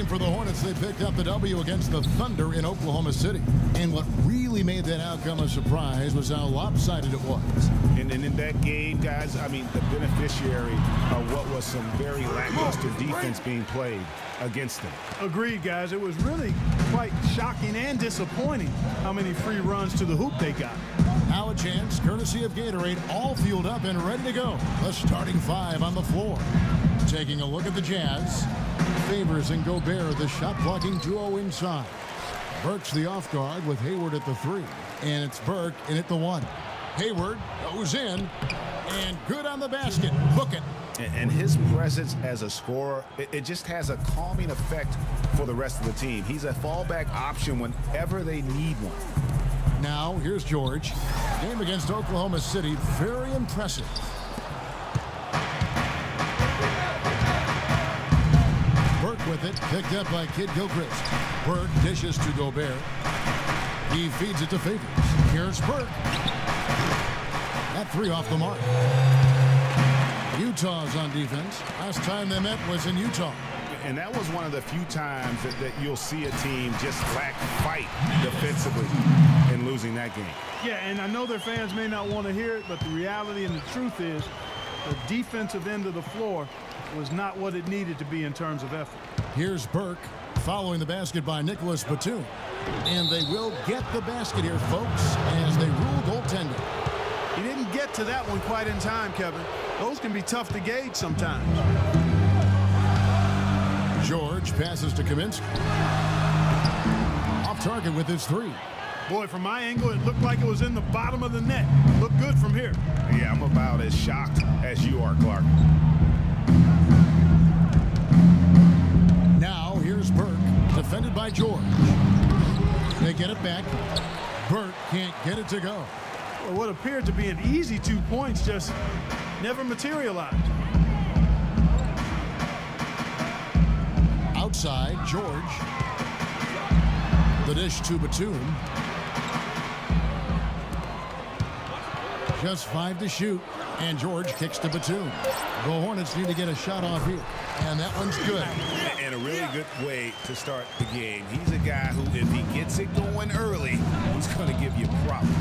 And for the Hornets, they picked up the W against the Thunder in Oklahoma City. And what really made that outcome a surprise was how lopsided it was. And in that game, guys, I mean, the beneficiary of what was some very lackluster defense being played against them. Agreed, guys. It was really quite shocking and disappointing how many free runs to the hoop they got. Now a chance, courtesy of Gatorade, all fueled up and ready to go. The starting five on the floor. Taking a look at the Jazz. Favors and Gobert, the shot-blocking duo inside. Burke's the off guard with Hayward at the 3. And it's Burke in at the 1. Hayward goes in, and good on the basket. Book it. And his presence as a scorer, it just has a calming effect for the rest of the team. He's a fallback option whenever they need one. Now, here's George. Game against Oklahoma City, very impressive. Burke with it, picked up by Kid Gilchrist. Burke dishes to Gobert. He feeds it to Favors. Here's Burke. That 3 off the mark. Utah's on defense. Last time they met was in Utah. And that was one of the few times that you'll see a team just lack fight defensively in losing that game. Yeah, and I know their fans may not want to hear it, but the reality and the truth is the defensive end of the floor was not what it needed to be in terms of effort. Here's Burke following the basket by Nicholas Batum. And they will get the basket here, folks, as they rule goaltending. He didn't get to that one quite in time, Kevin. Those can be tough to gauge sometimes. George passes to Kaminsky. Off target with his 3. Boy, from my angle, it looked like it was in the bottom of the net. Looked good from here. Yeah, I'm about as shocked as you are, Clark. Now, here's Burke, defended by George. They get it back. Burke can't get it to go. Well, what appeared to be an easy 2 points just never materialized. Outside, George. The dish to Batum. Just 5 to shoot, and George kicks to Batum. The Hornets need to get a shot off here, and that one's good. And a really good way to start the game. He's a guy who, if he gets it going early, he's going to give you problems.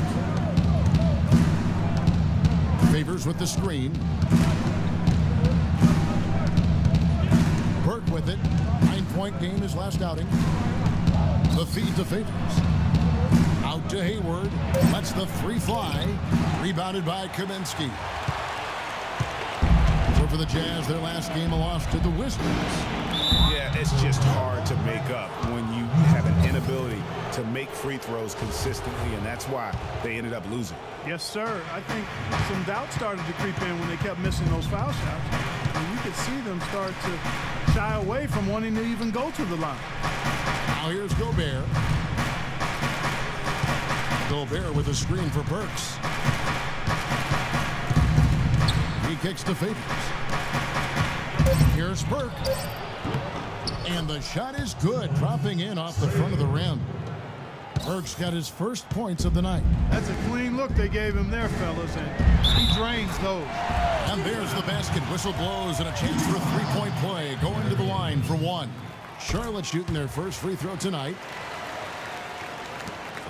Favors with the screen. Burke with it. 9-point game his last outing. The feed to Favors. Out to Hayward. Lets the 3 fly. Rebounded by Kaminsky. So for the Jazz, their last game a loss to the Wizards. Yeah, it's just hard to make up when you have an inability to make free throws consistently, and that's why they ended up losing. Yes, sir. I think some doubt started to creep in when they kept missing those foul shots. And you could see them start to shy away from wanting to even go to the line. Now here's Gobert. Gobert with a screen for Burks. He kicks to Favors. Here's Burke. And the shot is good, dropping in off the front of the rim. Burke's got his first points of the night. That's a clean look they gave him there, fellas, and he drains those. And there's the basket. Whistle blows and a chance for a 3-point play. Going to the line for 1. Charlotte shooting their first free throw tonight.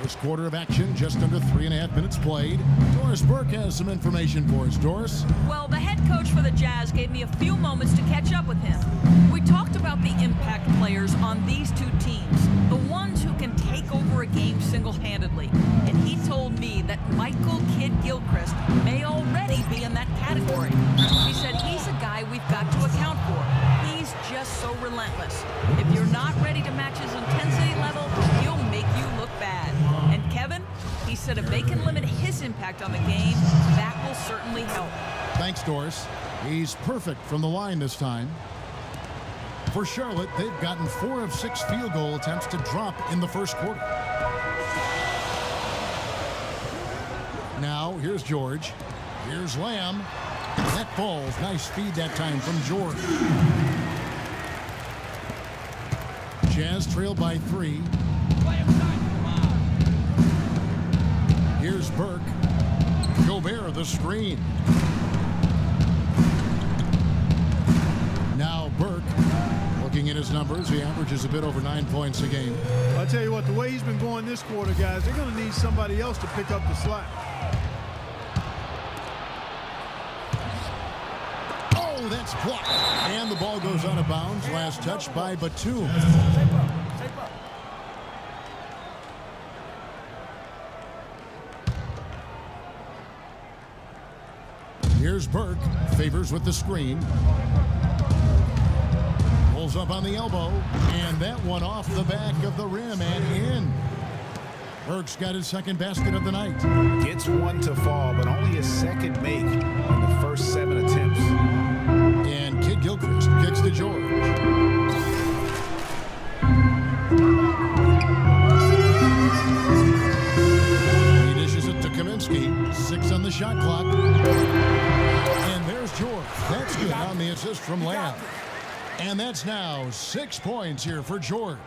First quarter of action, just under 3.5 minutes played. Doris Burke has some information for us. Doris? Well, the head coach for the Jazz gave me a few moments to catch up with him. We talked about the impact players on these two teams, the ones who can take over a game single-handedly. And he told me that Michael Kidd Gilchrist may already be in that category. He said he's a guy we've got to account for. He's just so relentless. If you're not ready to match his intensity level, he'll make you look bad. And Kevin, he said if they can limit his impact on the game, that will certainly help. Thanks, Doris. He's perfect from the line this time. For Charlotte, they've gotten 4 of 6 field goal attempts to drop in the first quarter. Now, here's George. Here's Lamb. That falls. Nice feed that time from George. Jazz trail by 3. Here's Burke. Gobert, the screen. Now Burke Looking at his numbers, he averages a bit over 9 points a game. I'll tell you what, the way he's been going this quarter, guys, they're going to need somebody else to pick up the slack. Oh, that's blocked. And the ball goes out of bounds. Last touch by Batum. Here's Burke. Favors with the screen. Pulls up on the elbow. And that one off the back of the rim and in. Burke's got his second basket of the night. Gets one to fall, but only his second make in the first 7 attempts. And Kid Gilchrist kicks to George. He dishes it to Kaminsky. 6 on the shot clock. And there's George. That's good on the assist from Lamb. And that's now 6 points here for George.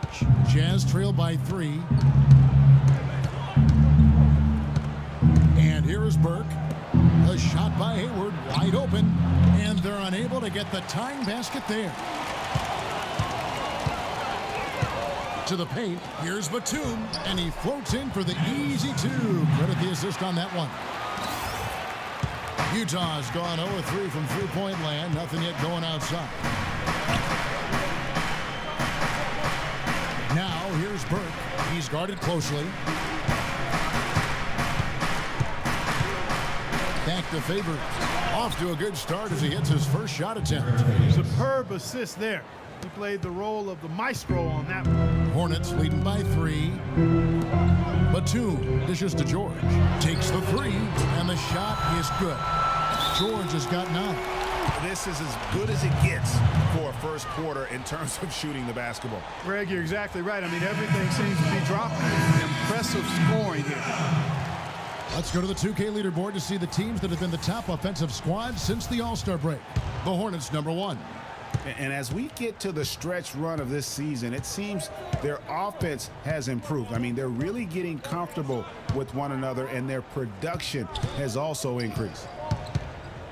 Jazz trail by 3. And here is Burke. A shot by Hayward, wide open. And they're unable to get the tying basket there. To the paint, here's Batum. And he floats in for the easy 2. Credit the assist on that one. Utah's gone 0-3 from three-point land. Nothing yet going outside. Now, here's Burke. He's guarded closely. Back to Favors. Off to a good start as he hits his first shot attempt. Superb assist there. He played the role of the maestro on that one. Hornets leading by 3. Batum dishes to George. Takes the 3, and the shot is good. George has got 9. This is as good as it gets for a first quarter in terms of shooting the basketball. Greg, you're exactly right. I mean, everything seems to be dropping. Impressive scoring here. Let's go to the 2K leaderboard to see the teams that have been the top offensive squad since the All-Star break. The Hornets, number 1. And as we get to the stretch run of this season, it seems their offense has improved. I mean, they're really getting comfortable with one another, and their production has also increased.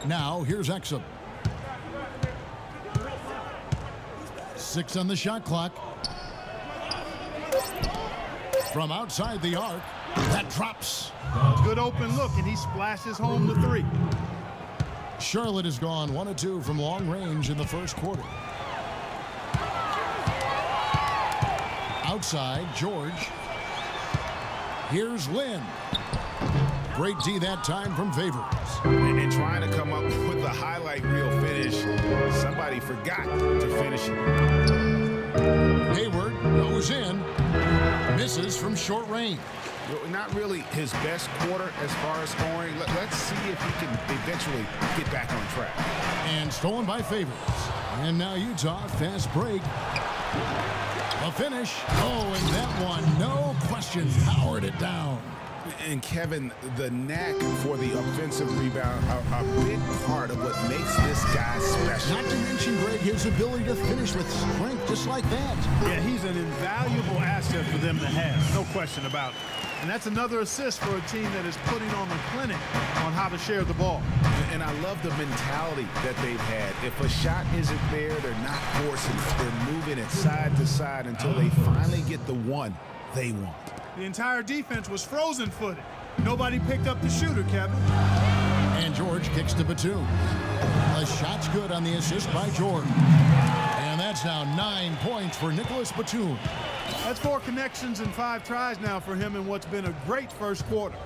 Now, here's Exum. 6 on the shot clock. From outside the arc, that drops. Good open look, and he splashes home the 3. Charlotte has gone 1 of 2 from long range in the first quarter. Outside, George. Here's Lynn. Great D that time from Favors. And trying to come up with the highlight reel finish, somebody forgot to finish it. Hayward goes in. Misses from short range. Not really his best quarter as far as scoring. Let's see if he can eventually get back on track. And stolen by Favors. And now Utah, fast break. A finish. Oh, and that one, no question, powered it down. And Kevin, the knack for the offensive rebound are a big part of what makes this guy special. Not to mention, Greg, his ability to finish with strength just like that. Yeah, he's an invaluable asset for them to have, no question about it. And that's another assist for a team that is putting on the clinic on how to share the ball. And I love the mentality that they've had. If a shot isn't there, they're not forcing it. They're moving it side to side until they finally get the one they want. The entire defense was frozen-footed. Nobody picked up the shooter, Kevin. And George kicks to Batum. A shot's good on the assist by George. And that's now 9 points for Nicholas Batum. That's 4 connections and 5 tries now for him in what's been a great first quarter.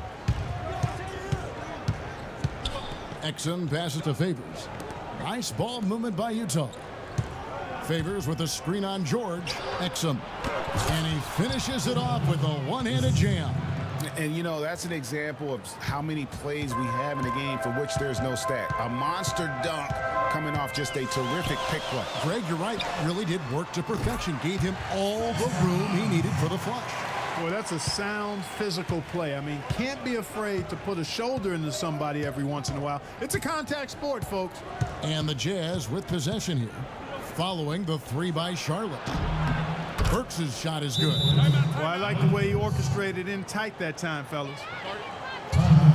Exum passes to Favors. Nice ball movement by Utah. Favors with a screen on George. Exum. And he finishes it off with a one-handed jam. And, you know, that's an example of how many plays we have in a game for which there's no stat. A monster dunk coming off just a terrific pick play. Greg, you're right. Really did work to perfection. Gave him all the room he needed for the flush. Boy, that's a sound physical play. I mean, can't be afraid to put a shoulder into somebody every once in a while. It's a contact sport, folks. And the Jazz with possession here, following the 3 by Charlotte. Burks' shot is good. Well, I like the way he orchestrated in tight that time, fellas. I'm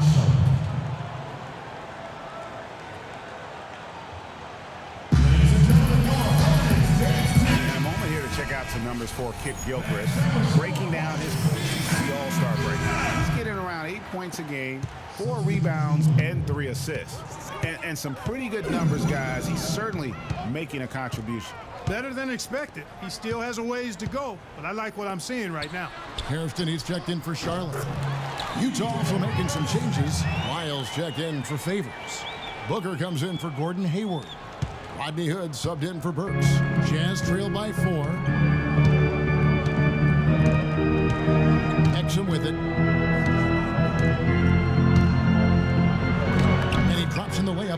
numbers for Kit Gilchrist. Breaking down his the All-Star break. He's getting around 8 points a game, 4 rebounds, and 3 assists. And some pretty good numbers, guys. He's certainly making a contribution. Better than expected. He still has a ways to go, but I like what I'm seeing right now. Hairston, he's checked in for Charlotte. Utah also making some changes. Lyles checked in for Favors. Booker comes in for Gordon Hayward. Rodney Hood subbed in for Burks. Jazz trail by 4. Exum with it. And he drops in the layup.